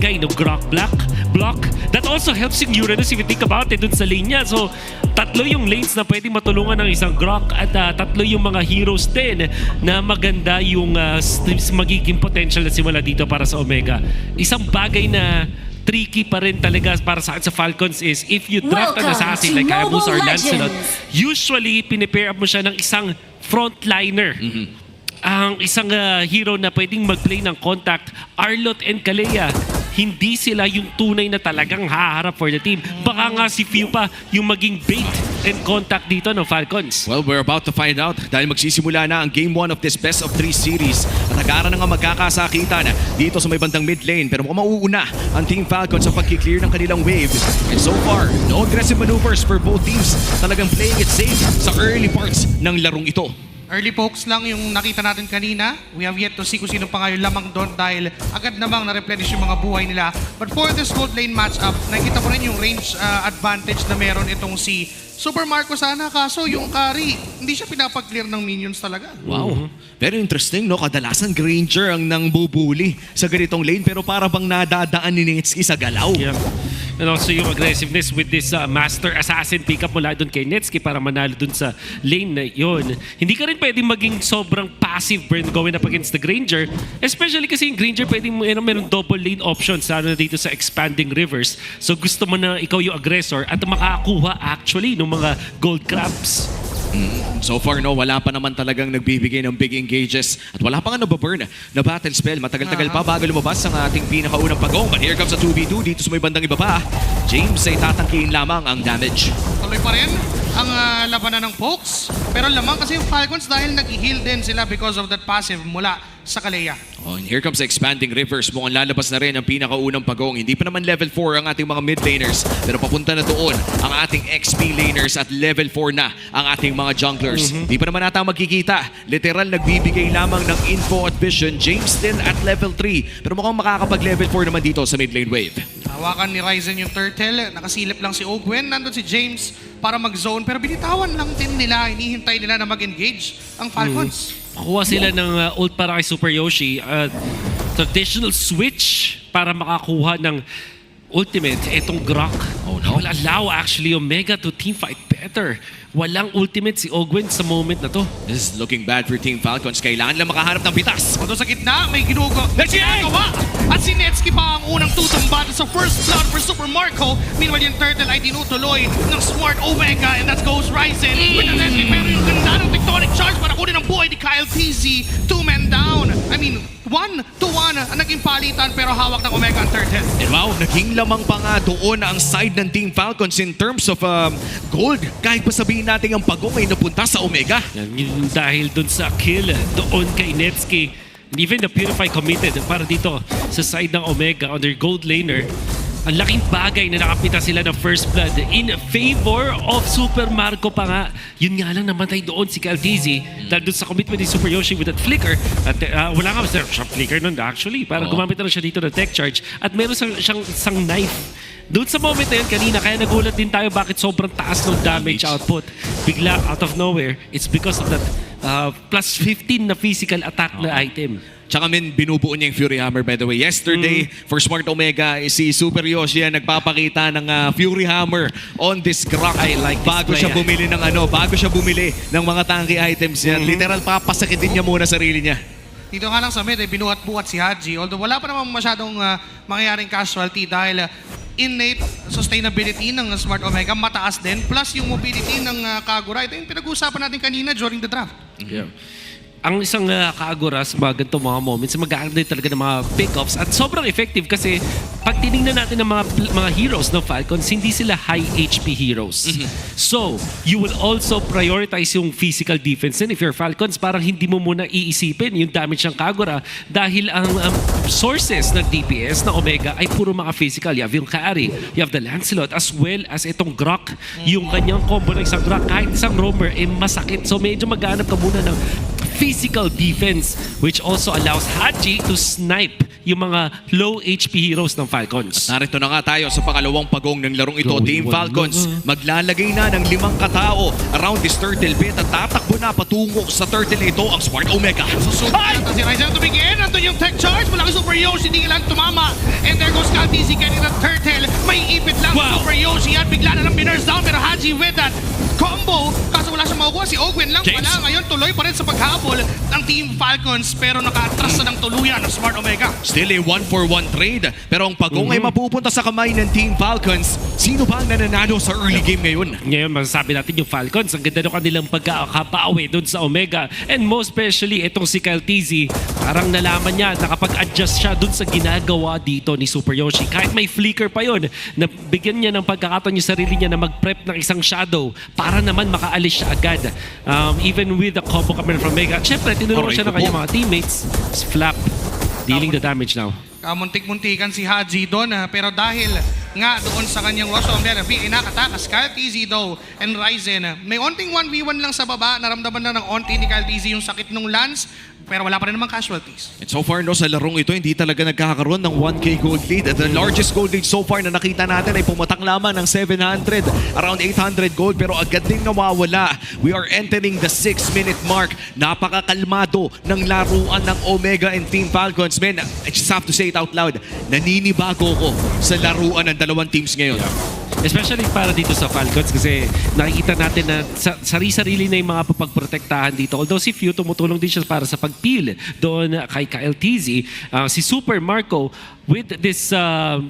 ng Grok block. That also helps yung Uranus if you think about it dun sa lane niya. So, tatlo yung lanes na pwedeng matulungan ng isang Grok at tatlo yung mga heroes din na maganda yung magiging potential na simula dito para sa Omega. Isang bagay na tricky pa rin talaga para sa Falcons is if you draft an assassin like Hayabusa or Lancelot, usually pinipair up mo siya ng isang frontliner. Ang isang hero na pwedeng mag-play ng contact, Arlot and Kalea, hindi sila yung tunay na talagang haharap for the team. Baka nga si Few pa yung maging bait and contact dito ng Falcons. Well, we're about to find out dahil magsisimula na ang Game 1 of this Best of 3 series at nag-aara na nga magkakasakitan dito sa may bandang mid lane. Pero mukhang mauuna ang Team Falcons sa pag-clear ng kanilang wave. And so far, no aggressive maneuvers for both teams. Talagang playing it safe sa early parts ng larong ito. Early pokes lang yung nakita natin kanina. We have yet to see kung sino pa nga yung lamang doon dahil agad namang na-replenish yung mga buhay nila. But for this gold lane matchup, nakita mo rin yung range advantage na meron itong si Super Marco sana. Kaso yung carry, hindi siya pinapag-clear ng minions talaga. Wow. Very interesting, no? Kadalasan Granger ang nang bubuli sa ganitong lane pero para bang nadadaan ni Nitski sa galaw. Yeah. And also yung aggressiveness with this Master Assassin pick up mula doon kay Netsky para manalo doon sa lane na yun. Hindi ka rin pwedeng maging sobrang passive burn going up against the Granger. Especially kasi yung Granger pwedeng meron double lane options lalo na dito sa expanding rivers. So gusto mo na ikaw yung aggressor at makakuha actually ng mga gold crabs. So far, no, wala pa naman talagang nagbibigay ng big engages at wala pa nga nababurn na battle spell. Matagal-tagal pa bago lumabas ang ating pinakaunang pagong. But here comes a 2v2 dito sa may bandang iba pa. James ay tatangkihin lamang ang damage. Tuloy pa rin ang labanan ng pokes. Pero lamang kasi yung Falcons dahil nag-heal din sila because of that passive mula sa Kalea. Oh, and here comes the expanding rivers. Mukhang lalabas na rin ang pinakaunang pagong. Hindi pa naman level 4 ang ating mga mid laners. Pero papunta na doon ang ating XP laners at level 4 na ang ating mga junglers. Hindi pa naman ata magkikita. Literal nagbibigay lamang ng info at vision. James din at level 3. Pero mukhang makakapag level 4 naman dito sa mid lane wave. Hawakan ni Ryzen yung turtle. Nakasilip lang si Ogwen. Nandun si James para mag-zone. Pero binitawan lang din nila. Hinihintay nila na mag-engage ang Falcons. Makuha sila ng ult para kay Super Yoshi. Traditional switch para makakuha ng ultimate. Itong Grok. Oh no. Will allow actually Omega to teamfight better. Walang ultimate si Ogwen sa moment na to. This is looking bad for Team Falcons. Kailangan lang makahanap ng pitas. Although sa gitna, may ginagawa. At si Netsky pa ang unang tutumba sa first blood for Super Marco. Meanwhile, yung turtle ay tinutuloy ng smart Omega and that goes Ryzen with the Netsky. Pero yung ganda ng tectonic charge para kunin ang buhay ni Kyle TZ. 2 men down. I mean, 1-1 ang naging palitan pero hawak ng Omega ang turtle. And wow, naging lamang pa nga doon ang side ng Team Falcons in terms of gold. Kahit pa sabihin natin ang pagong ay napunta sa Omega. Yan, dahil dun sa kill doon kay Netsky. And even the Purify committed para dito sa side ng Omega on their gold laner. Ang laking bagay na nakapita sila ng first blood in favor of Super Marco pa nga. Yun nga lang namatay doon si Kaltizi dahil doon sa commitment ni Super Yoshi with that flicker. At wala nga siya flicker nun actually. Para gumamit na siya dito ng tech charge. At meron siyang isang knife. Doon sa moment na yun kanina, kaya nagulat din tayo bakit sobrang taas ng damage output. Bigla, out of nowhere, it's because of that plus 15 na physical attack na item. Tsaka binubuo niya yung Fury Hammer by the way. Yesterday, for Smart Omega, si Super Yoshi nagpapakita ng Fury Hammer on this Grok. I like this bago play, siya bumili ng bago siya bumili ng mga tanky items niya. Literal, papasakitin niya muna sarili niya. Dito nga lang sa mid, binuhat-buhat si Haji. Although wala pa naman masyadong mangyayaring casualty dahil innate sustainability ng Smart Omega mataas din. Plus yung mobility ng Kagura. Ito yung pinag-uusapan natin kanina during the draft. Yeah. Ang isang Kagura sa mga ganitong mga moments, mag-aarap din talaga ng mga pick-ups at sobrang effective kasi pag tinignan natin ng mga heroes ng Falcons, hindi sila high HP heroes. So, you will also prioritize yung physical defense. And if you're Falcons, parang hindi mo muna iisipin yung damage ng Kagura dahil ang sources ng DPS na Omega ay puro mga physical. You have yung carry, you have the Lancelot, as well as itong Grok. Yung kanyang combo ng isang Grok, kahit isang roamer, masakit. So, medyo maghanap ka muna ng physical defense, which also allows Haji to snipe yung mga low HP heroes ng Falcons. Narito na nga tayo sa pangalawang pagong ng larong ito. Going Team well Falcons maglalagay na ng 5 katao around this turtle pit at tatakbo na patungo sa turtle na ito ang Smart Omega. Susunod natin si Ryzen to begin. Nandun yung tech charge. Mula kay Super Yoshi, hindi lang tumama. And there goes Kaltizi getting the turtle. May ipit lang Wow. Super Yoshi at bigla na lang binurse down. Pero Haji with that combo. Kaso wala siyang makukuha. Si Ogwen lang James. pala. Ngayon tuloy pa rin sa paghabol ng Team Falcons. Pero naka-atras na ng tuluyan ng Smart Omega. Still a 1-for-1 trade. Pero ang pagong ay mapupunta sa kamay ng Team Falcons. Sino ba ang nananalo sa early game ngayon? Ngayon, masasabi natin yung Falcons, ang ganda ng kanilang pagkakabawi doon sa Omega. And most especially, itong si Kaltizi, parang nalaman niya, nakapag-adjust siya doon sa ginagawa dito ni Super Yoshi. Kahit may flicker pa yon, nabigyan niya ng pagkakataon yung sarili niya na mag-prep ng isang shadow para naman makaalis siya agad. Even with the combo coming from Omega. Siyempre, tinulungan siya ng kanyang mga teammates. Flap, dealing the damage now. Muntik-muntikan si Haji doon, pero dahil nga doon sa kanyang Rosso Umbrella P ay nakatakas Kaltizi daw and Ryzen. May onting 1v1 lang sa baba, naramdaman na ng onti ni Kaltizi yung sakit ng lance, pero wala pa rin namang casualties. And so far no, sa larong ito, hindi talaga nagkakaroon ng 1K gold lead. The largest gold lead so far na nakita natin ay pumatak lamang ng 700, around 800 gold, pero agad din nawawala. We are entering the 6-minute mark. Napakakalmado ng laruan ng Omega and Team Falcons. Man, I just have to say it out loud. Naninibago ko sa laruan ng dalawang teams ngayon. Especially para dito sa Falcons kasi nakikita natin na sarili-sarili na yung mga papagprotektahan dito. Although si Few tumutulong din siya para sa pag-peel doon kay KLTZ. Si Super Marco with this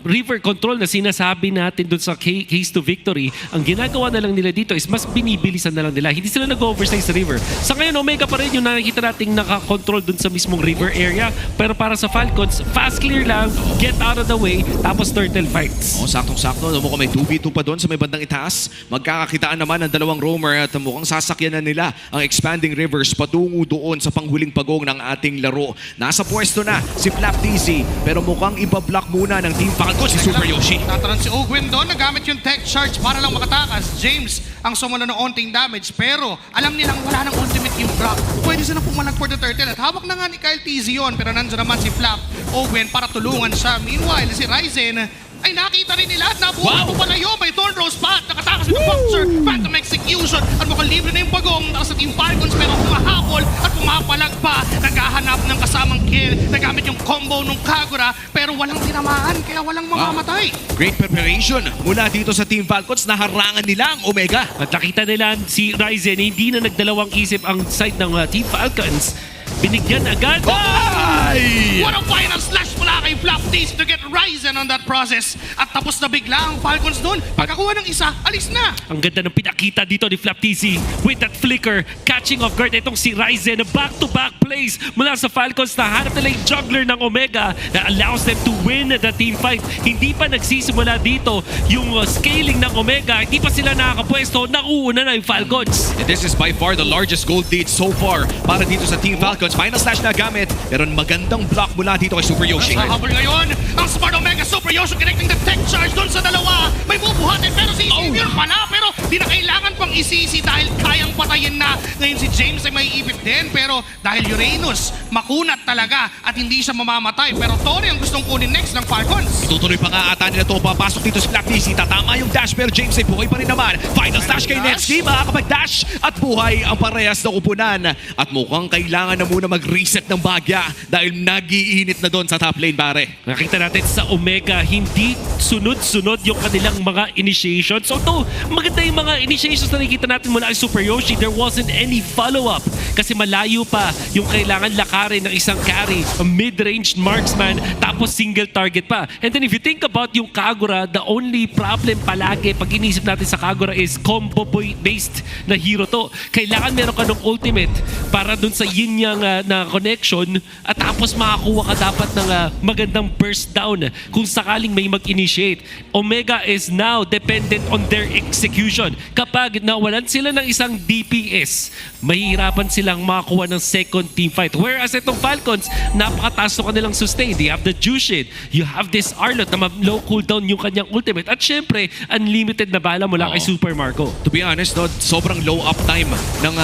river control na sinasabi natin doon sa case to victory, ang ginagawa na lang nila dito is mas binibilisan na lang nila. Hindi sila nag-oversize sa river. Sa ngayon, Omega pa rin yung nakikita nating nakakontrol doon sa mismong river area. Pero para sa Falcons, fast clear lang, get out of the way, tapos turtle fights. Saktong-sakto. Mukhang may 2v2 pa doon sa may bandang itaas. Magkakakitaan naman ang dalawang roamer at mukhang sasakyan na nila ang expanding rivers patungo doon sa panghuling pagong ng ating laro. Nasa pwesto na si Flap DC, pero mukhang ibablock muna ng Team Falcons si Super Yoshi. Tataran si Ogwen doon, nagamit yung tech charge para lang makatakas. James ang sumala ng onting damage, pero alam nilang wala ng ultimate yung Brock. Pwede silang pumalag for the turtle at hawak na nga ni Kyle TZ yun, pero nandiyan naman si Flap Ogwen para tulungan siya. Meanwhile, si Ryzen ay nakita rin nila at nabuha mo pala yun. May Thorn Rose pa at nakatakas ng boxer. Phantom execution at mukhang libre na yung bagong sa Team Falcons, pero humahabol at pumapalag pa. Naghahanap ng kasamang kill. Nagamit yung combo ng Kagura, pero walang tinamaan kaya walang mamamatay. Great preparation mula dito sa Team Falcons. Naharangan nila ang Omega. At nakita nila si Ryzen, hindi na nagdalawang isip ang side ng Team Falcons. Binigyan agad. Ay! What a final slash mula kay Flap Days to get Ryzen on that process. At tapos na bigla ang Falcons doon. Pagkakuha ng isa, alis na. Ang ganda ng pinakita dito ni Flap TZ with that flicker, catching off guard itong si Ryzen. Back-to-back plays mula sa Falcons na hanap nila yung juggler ng Omega that allows them to win the team fight. Hindi pa nagsisimula dito yung scaling ng Omega. Hindi pa sila nakakapwesto. Nauuna na yung Falcons. And this is by far the largest gold lead so far para dito sa Team Falcons. Final slash na gamit, pero magandang block mula dito kay Super Yoshi. Sa habol ngayon, ang Smart Omega Super Yoshi connecting the tech charge doon sa dalawa. May bubuhatin pero si Xavier pala, pero di na kailangan pang isisi dahil kayang patayin na. Ngayon si James ay may ipit din, pero dahil Uranus, makunat talaga at hindi siya mamamatay. Pero Tori ang gustong kunin next ng Falcons. Tutuloy pa nga ata nila to. Papasok dito si Flap DC. Tatama yung dash, pero James ay buhay pa rin naman. Final slash kay Netsky. Makakapag-dash at buhay ang parehas na kupunan. At mukhang kailangan na muna mag-reset ng bagya dahil nag-iinit na doon sa top lane, pare. Nakita natin sa Omega, hindi sunod-sunod yung kanilang mga initiations. So ito, maganda yung mga initiations na nakikita natin mula kay Super Yoshi. There wasn't any follow-up kasi malayo pa yung kailangan lakarin ng isang carry, a mid-range marksman, tapos single target pa. And then if you think about yung Kagura, the only problem palagi pag inisip natin sa Kagura is combo-based na hero to. Kailangan meron ka ng ultimate para dun sa yin-yang na connection at tapos makakuha ka dapat ng magandang burst down kung sakaling may mag-initiate. Omega is now dependent on their execution. situation. Kapag nawalan sila ng isang DPS, mahihirapan silang makakuha ng second team fight. Whereas itong Falcons, napakataas ng kanilang sustain. They have the Jushin. You have this Arlot na low cooldown yung kanyang ultimate. At syempre, unlimited na bala mula kay Super Marco. To be honest, no, sobrang low uptime ng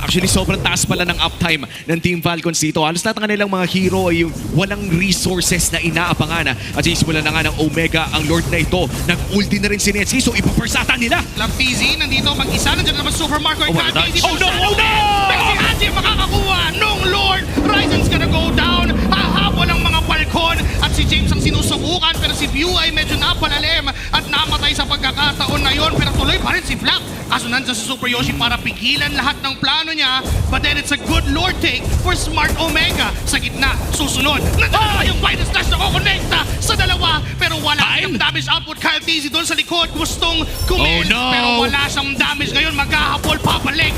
actually sobrang taas pala ng uptime ng Team Falcons dito. Halos lahat ng kanilang mga hero ay yung walang resources na inaapangan. At sisimula na nga ng Omega ang Lord na ito. Nag-ulti na rin si Netsuki, so ipapersata nila. Laptizi, nandito mag-isa. Nandiyan naman Super Marco. Oh my gosh. Oh no! Oh no! Pero si Haji makakakuha nung Lord. Ryzen's gonna go down. Hahabol ang mga Falcon. At si James ang sinusubukan. Pero si View ay medyo napalalim. At namatay sa pagkakataon na yon. Pero tuloy pa rin si Flap. Kaso nandiyan si Super Yoshi para pigilan lahat ng plano niya. But then it's a good Lord take for Smart Omega. Sa gitna, susunod. Nandiyan yung Final Slash na kukonekta sa dalawa. Pero wala siyang damage output. Kyle TZ doon sa likod. Gustong kumis. Oh, no. Pero wala siyang damage ngayon. Maghahabol, papalik.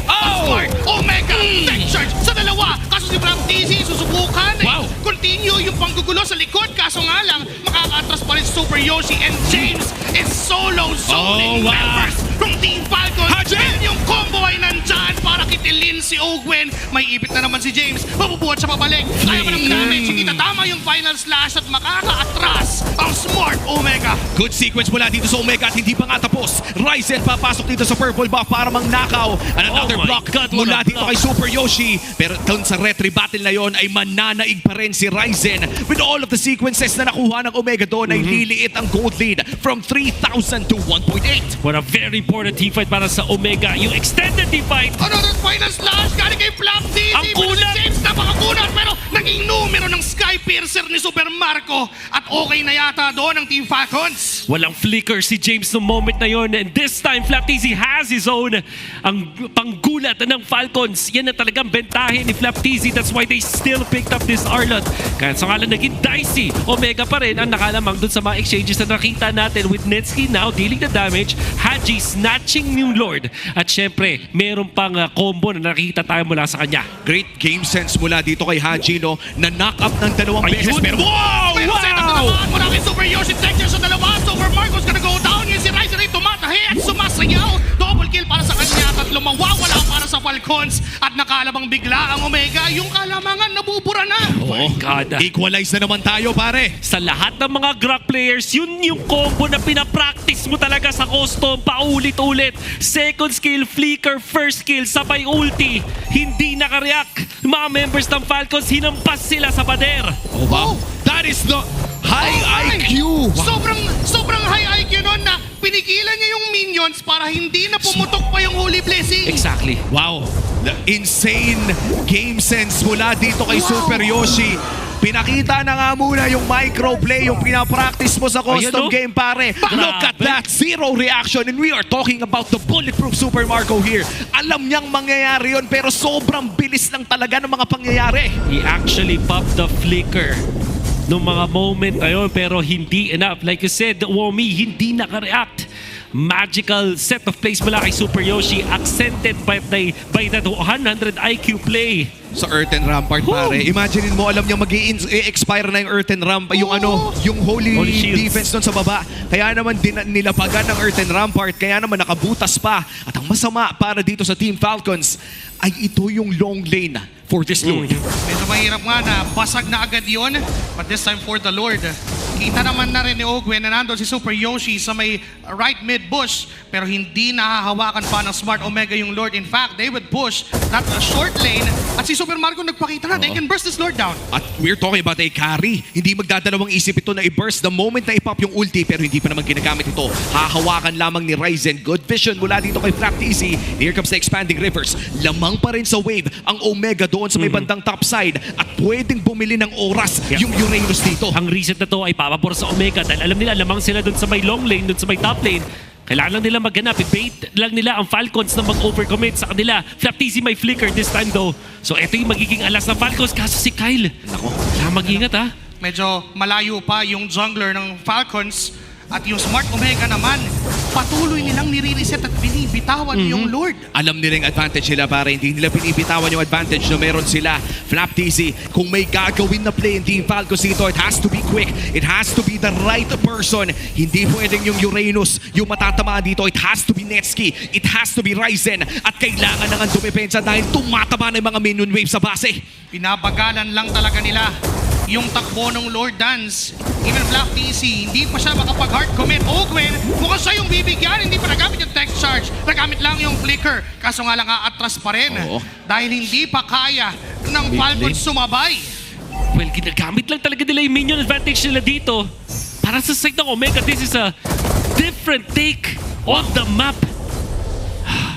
Smart Omega. Tech charge sa dalawa. Kaso si Flap TZ susubukan. Continue yung panggugulo sa likod. Kaso nga lang, makaka-atras pa rin Super Yoshi. And James is solo zoning members from Team Falcon. And yung combo ay nandyan para kitilin si Ogwen. May ipit na naman si James. Mabubuhat siya pabalik. Ayaw pa ng damage. Hindi tatama yung final slash at makaka-atras ang Smart Omega. Good sequence mula dito sa Omega at hindi pa nga tapos. Ryzen papasok dito sa purple buff para mangnakaw. And another Oh my block God, what mula a dito block. kay Super Yoshi. Pero doon sa retry battle na yon ay mananaig pa rin si Ryzen. With all of the sequences na nakuha ng Omega doon ay liliit ang gold lead from 3,000 to 1.8. What a very important team fight para sa Omega. Yung extended team fight. Another final slash galing kay Flap TZ. Ang Pero si kulat! James napakakunat pero naging numero ng Sky Piercer ni Super Marco. At okay na yata doon ang Team Falcons. Walang flicker si James no moment na yon. And this time, Flap TZ has his own. Ang panggulat ng Falcons. Yan na talagang bentahin ni Flap TZ. That's why they still picked up this Arlot. Kaya sa ngalan naging dicey. Omega pa rin ang nakalamang dun sa mga exchanges na nakita natin with Netsuki now dealing the damage. Haji snatching yung Lord. At syempre, meron pang combo na nakikita tayo mula sa kanya. Great game sense mula dito kay Haji, no? Na knock up ng dalawang beses. Ayun. Pero Pero sa tatalamaan mula kay Super Yoshi Texture sa dalawa. Super Marco's gonna go down. Yung si Ryzen ay tumatahi at sumasayaw. Double kill para sa kanya. Tatlong mawawala para sa Falcons. At nakalabang bigla ang Omega. Yung kalamangan nabubura na. Oh my God. equalize na naman tayo, pare. Sa lahat ng mga Grok players, yun yung combo na pinapractice mo talaga sa custom paulit-ulit. Second skill, flicker, first skill, sabay ulti. Hindi nakareact. Mga members ng Falcons, hinampas sila sa pader. Oh, wow. That is the high IQ. Sobrang high IQ nun na pinigilan niya yung minions para hindi na pumutok pa yung Holy Blessing. Exactly. Wow. The insane game sense mula dito kay Super Yoshi. Pinakita na nga muna yung microplay, yung pinapractice mo sa custom Ayan, no? game, pare. Look at that. Zero reaction. And we are talking about the bulletproof Super Marco here. Alam niyang mangyayari yun, pero sobrang bilis lang talaga ng mga pangyayari. He actually popped the flicker nung mga moment na yun, pero hindi enough. Like you said, Womi, hindi nakareact. Magical set of plays mula kay Super Yoshi, accented by that 100 IQ play. Sa Earthen Rampart, pare. Imaginein mo, alam niya mag-i-expire na yung Earthen Ramp, yung yung Holy Shields. Defense doon sa baba. Kaya naman nilapagan ng Earthen Rampart, kaya naman nakabutas pa. At ang masama para dito sa Team Falcons ay ito yung long lane for this Lord. Medyo mahirap nga na basag na agad yun. But this time for the Lord. Kita naman na rin ni Ogwen na nandun si Super Yoshi sa may right mid bush. Pero hindi nahahawakan pa ng Smart Omega yung Lord. In fact, they would push that short lane. At si Super Marco nagpakita na, they can burst this Lord down. At we're talking about a carry. Hindi magdadalawang isip ito na i-burst the moment na i-pop yung ulti, pero hindi pa naman ginagamit ito. Hahawakan lamang ni Ryzen. Good vision mula dito kay Flap TZ. Here comes the expanding rivers. Lamang pa rin sa wave ang Omega doon sa may bandang top side. At pwedeng bumili ng oras yung Uranus dito. Ang reset na to ay papabor sa Omega dahil alam nila lamang sila dun sa may long lane, dun sa may top lane. Kailangan lang nila maghanap. I-bait lang nila ang Falcons na mag-overcommit sa kanila. Flap TZ may flicker this time though. So ito yung magiging alas ng Falcons. Kaso si Kyle, nako, kailangan mag-ingat ha. Medyo malayo pa yung jungler ng Falcons. At yung Smart Omega naman, patuloy nilang nire-reset at binibitawan yung Lord. Alam nila yung advantage nila para hindi nila pinibitawan yung advantage na meron sila. Flap TZ, kung may gagawin na play in Team Falcons dito, it has to be quick. It has to be the right person. Hindi pwedeng yung Uranus yung matatamaan dito. It has to be Netski. It has to be Ryzen. At kailangan na nga dumepensa dahil tumataba na yung mga minion wave sa base. Pinabagalan lang talaga nila yung takbo ng Lord Dance. Even Black TC, hindi pa siya makapag-hard commit. Ogwen, mukhang siya yung bibigyan. Hindi pa nagamit yung text charge. Nagamit lang yung flicker. Kaso nga lang aatras pa rin. Oo. Dahil hindi pa kaya ng Falcons sumabay. Well, ginagamit lang talaga nila yung minion advantage nila dito. Para sa side ng Omega, this is a different take on the map.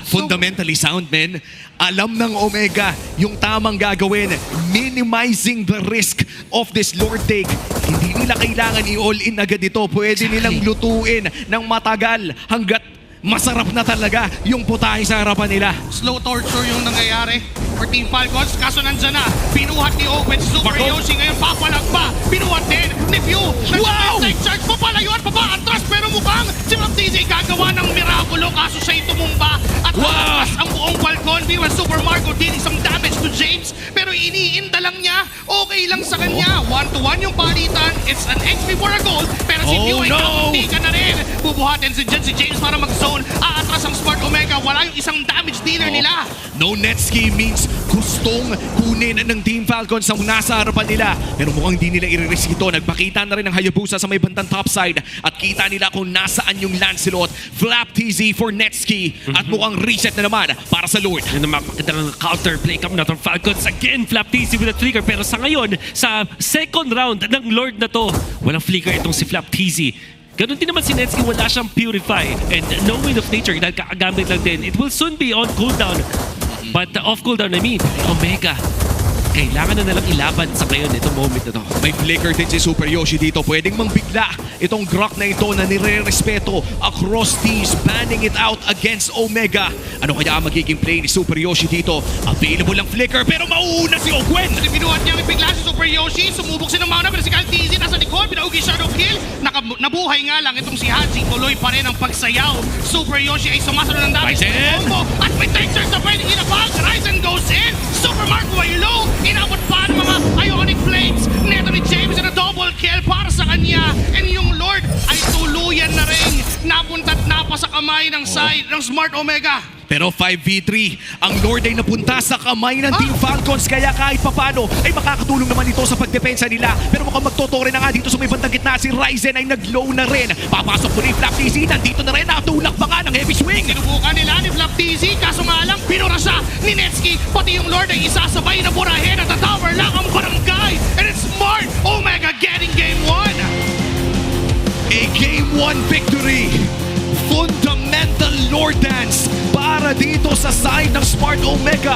Fundamentally sound, men. Alam ng Omega yung tamang gagawin. Minimizing the risk of this Lord take. Hindi nila kailangan i-all in agad ito. Pwede nilang lutuin ng matagal hanggat masarap na talaga yung putahe sa harapan nila. Slow torture yung nangyayari for Team Falcons. Kaso nandyan na, pinuhat ni Ogwen. Super Yoshi ngayon, papalag pa. Pinuhat din ni Pew. Wow! Text charge, papalayo at papaatras. Pero mukhang si Ma'am TJ gagawa ng mirakulo. Kaso siya'y tumumba. At atras ang buong balkon. Meanwhile, Super Marco did isang damage to James. Pero iniinda lang niya. Okay lang sa kanya. 1-1 yung palitan. It's an XP for a goal. Pero si Pew ay kamuntikan na rin. Bubuhatin si James para mag-zone. Aatras ang Smart Omega. Wala yung isang damage dealer nila. No Netski means gustong kunin ng Team Falcons ang nasa harapan nila. Pero mukhang hindi nila i-risk ito. Nagpakita na rin ng Hayabusa sa may bandang topside at kita nila kung nasaan yung Lancelot. Flap TZ for Netski at mukhang reset na naman para sa Lord. Yan ang makakita counter play coming out from Falcons. Again, Flap TZ with a flicker. Pero sa ngayon, sa second round ng Lord na to, walang flicker itong si Flap TZ. Ganun din naman si Netski, wala siyang Purify. And no wind of nature, dahil kakagamit lang din. It will soon be on cooldown. But off cooldown, I mean, Omega. Kailangan na nalang ilaban sa ngayon itong moment na to. May flicker din si Super Yoshi dito. Pwedeng mangbigla itong Grok na ito na nire-respeto across teams, banning it out against Omega. Ano kaya ang magiging play ni Super Yoshi dito? Available lang flicker pero mauuna si Ogwen. Binuhat niya ang bigla si Super Yoshi. Sumubok si ng Mauna pero si Kyle TZ nasa likod. Pinaugi Shadow Kill. Nabuhay nga lang itong si Haji. Tuloy pa rin ang pagsayaw. Super Yoshi ay sumasunod ng damage. Ryzen! At may textures na pwedeng inabag. Ryzen goes in. Super Marco ay low. Inabot pa ng mga Ionic Blades. Neto ni James na double kill para sa kanya. And yung Lord ay tuluyan na rin. Napunta at napa sa kamay ng side ng Smart Omega. Pero 5v3, ang Lord ay napunta sa kamay ng Team Falcons kaya kahit papano ay makakatulong naman ito sa pagdepensa nila. Pero mukhang magtotore na nga dito sa may bandang gitna. Si Ryzen ay nag-low na rin. Papasok mo rin Flap TZ. Nandito na rin. Nakatulak pa nga ng heavy swing. Sinubukan nila ni Flap TZ. Kaso nga lang, pinura siya ni Netski. Pati yung Lord ay isasabay na burahin at the tower lang ang barangay. And it's Smart Omega getting game 1. A game 1 victory. Fundamental Lord Dance para dito sa side ng Smart Omega.